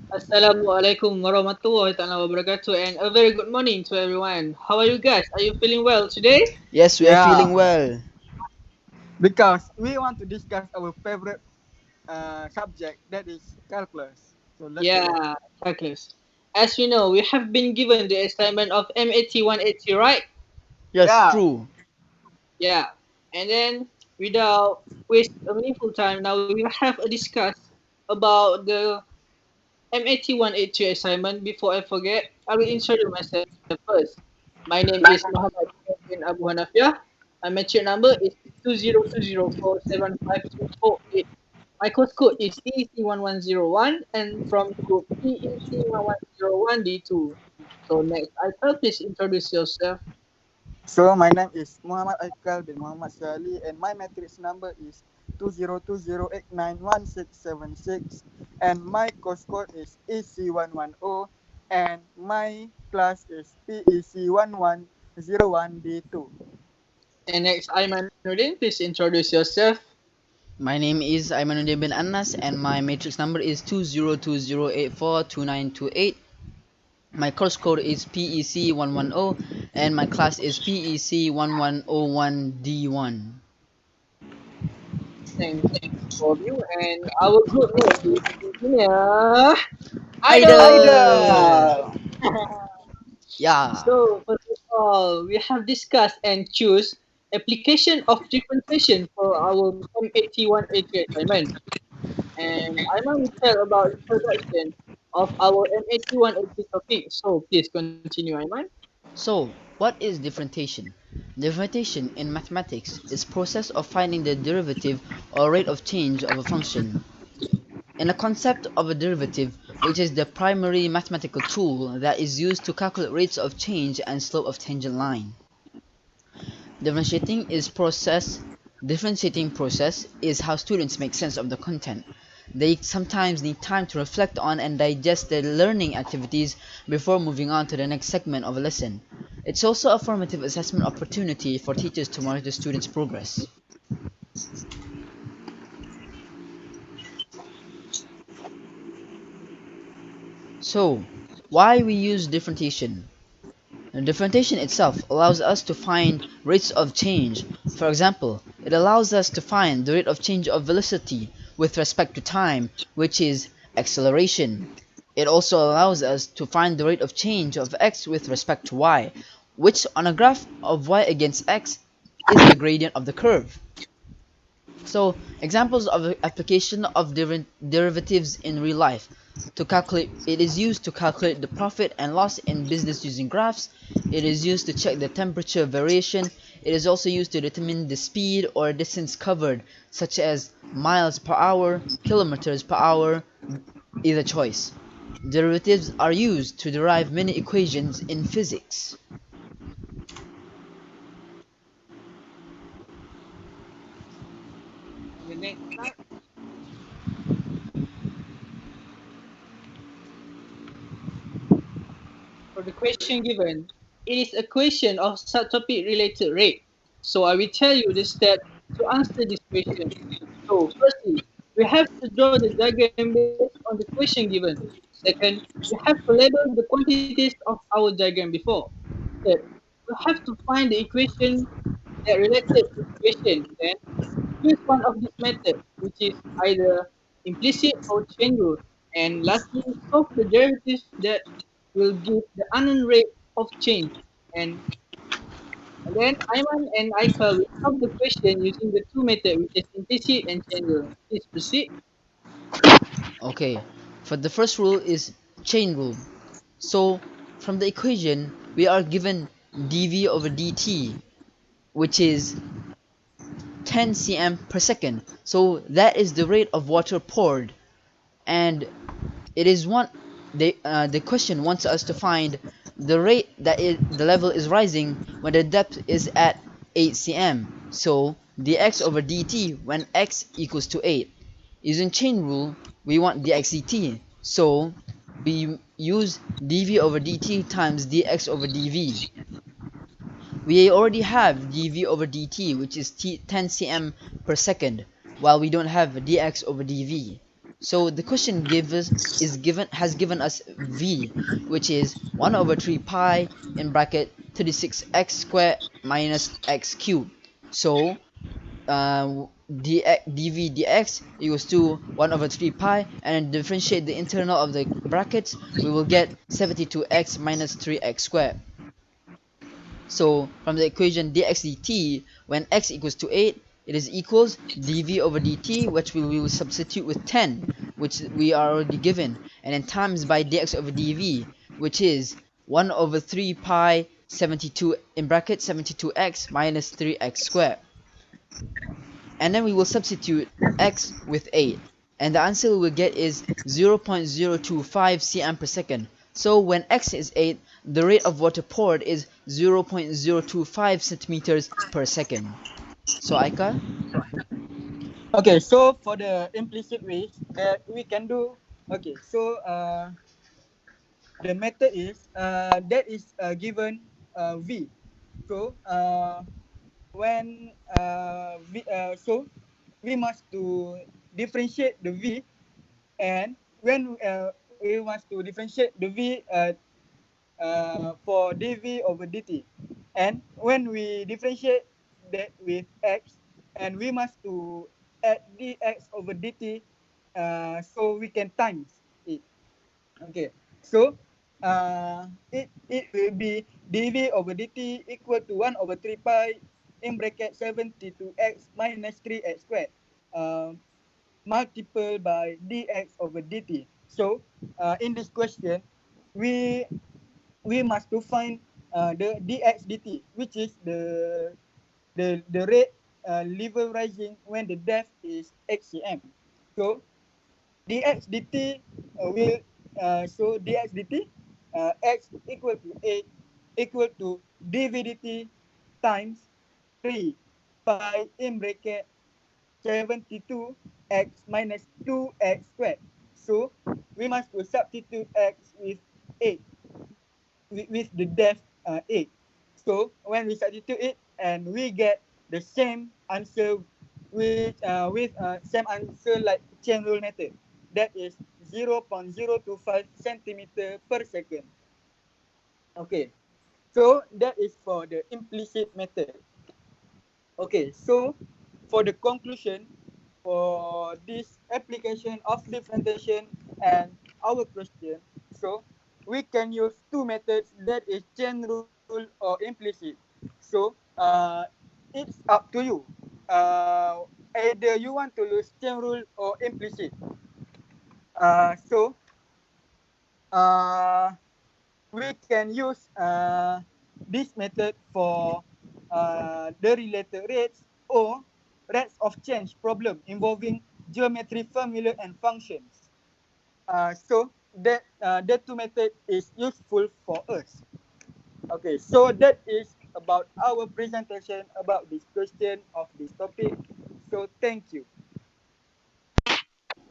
Assalamualaikum warahmatullahi taala wabarakatuh and a very good morning to everyone. How are you guys? Are you feeling well today? Yes, we are feeling Yeah, well. because we want to discuss our favorite subject, that is calculus. So let's go. Yeah, calculus. As we know, we have been given the assignment of MAT 183, right? Yes, Yeah. true. Yeah. And then without waste a meaningful time, now we will have a discuss about the MAT 183 assignment. Before I forget, I will introduce myself first. My name is Muhammad bin Abu Hanafiah. My matric number is 2020475248. My course code is EC1101 and from group PEC1101D2. So next, I please introduce yourself. So my name is Muhammad Aikal bin Muhammad Sali, and my matrix number is 2020891676, and my course code is EC110, and my class is PEC1101D2. And next, Aymanuddin, please introduce yourself. My name is Aimanuddin bin Anas and my matrix number is 2020842928. My course code is PEC110 and my class is PEC1101D1. Thanks for you. And our group name is Engineer Idol. Idol! Idol. Yeah. So, first of all, we have discussed and choose application of differentiation for our M8183 assignment. And Aiman will tell about introduction of our M8183 topic. So, please continue, Aiman. So, what is differentiation? Differentiation in mathematics is process of finding the derivative or rate of change of a function. In the concept of a derivative, which is the primary mathematical tool that is used to calculate rates of change and slope of tangent line. Differentiating is process Differentiating process is how students make sense of the content. They sometimes need time to reflect on and digest their learning activities before moving on to the next segment of a lesson. It's also a formative assessment opportunity for teachers to monitor students' progress. So, why we use differentiation? Differentiation itself allows us to find rates of change. For example, it allows us to find the rate of change of velocity with respect to time, which is acceleration. It also allows us to find the rate of change of x with respect to y, which on a graph of y against x is the gradient of the curve. So, examples of the application of derivatives in real life. It is used to calculate the profit and loss in business using graphs. It is used to check the temperature variation. It is also used to determine the speed or distance covered, such as miles per hour, kilometers per hour, either choice. Derivatives are used to derive many equations in physics. The next slide. For the question given, it is a question of subtopic related rate. So I will tell you the step to answer this question. So firstly, we have to draw the diagram based on the question given. Second, we have to label the quantities of our diagram before. Third, we have to find the equation that related to the question. Then choose one of these methods, which is either implicit or chain rule. And lastly, solve the derivatives that will give the unknown rate of change. And, and then Ayman and Aika will solve the question using the two methods, which is implicit and chain rule. Please proceed. Okay, for the first rule is chain rule. So, from the equation, we are given dv over dt, which is 10 cm per second. So, that is the rate of water poured. And it is the question wants us to find the rate that the level is rising when the depth is at 8 cm. So, dx over dt when x equals to 8. Using chain rule, we want dx dt. So, we use dv over dt times dx over dv. We already have dv over dt, which is 10 cm per second, while we don't have dx over dv. So the question has given us v, which is 1 over 3 pi in bracket 36x squared minus x cubed. So dv dx equals to 1 over 3 pi, and differentiate the internal of the brackets, we will get 72x minus 3x squared. So from the equation dx dt, when x equals to 8, it is equals dv over dt, which we will substitute with 10, which we are already given, and then times by dx over dv, which is 1 over 3 pi 72 in bracket 72x minus 3x squared. And then we will substitute x with 8, and the answer we will get is 0.025 cm per second. So when x is 8, the rate of water poured is 0.025 centimeters per second. So Aika? Okay, so for the implicit ways that we can do, okay, so the method is that is given v. So when so we must to differentiate the v, and when we must to differentiate the v for dv over dt, and when we differentiate that with x, and we must to add dx over dt, so we can times it. Okay, so it will be dv over dt equal to 1 over 3 pi in bracket 72x minus 3x squared, multiplied by dx over dt. So in this question, we must to find the dx dt, which is the rate level rising when the depth is x cm. So dx dt will so dx dt x equal to 8 equal to dv dt times 3 pi in bracket 72 x minus 2x squared. So we must to substitute x with 8, with the depth 8. So when we substitute it, and we get the same answer with same answer like chain rule method. That is 0.025 centimeter per second. Okay, so that is for the implicit method. Okay, so for the conclusion for this application of differentiation and our question, so we can use two methods, that is chain rule or implicit. So it's up to you. Either you want to use chain rule or implicit. So uh, we can use this method for the related rates or rates of change problem involving geometry formula and functions. So that two method is useful for us. Okay, so that is about our presentation about this question of this topic. So thank you.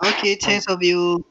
Okay, thanks of you.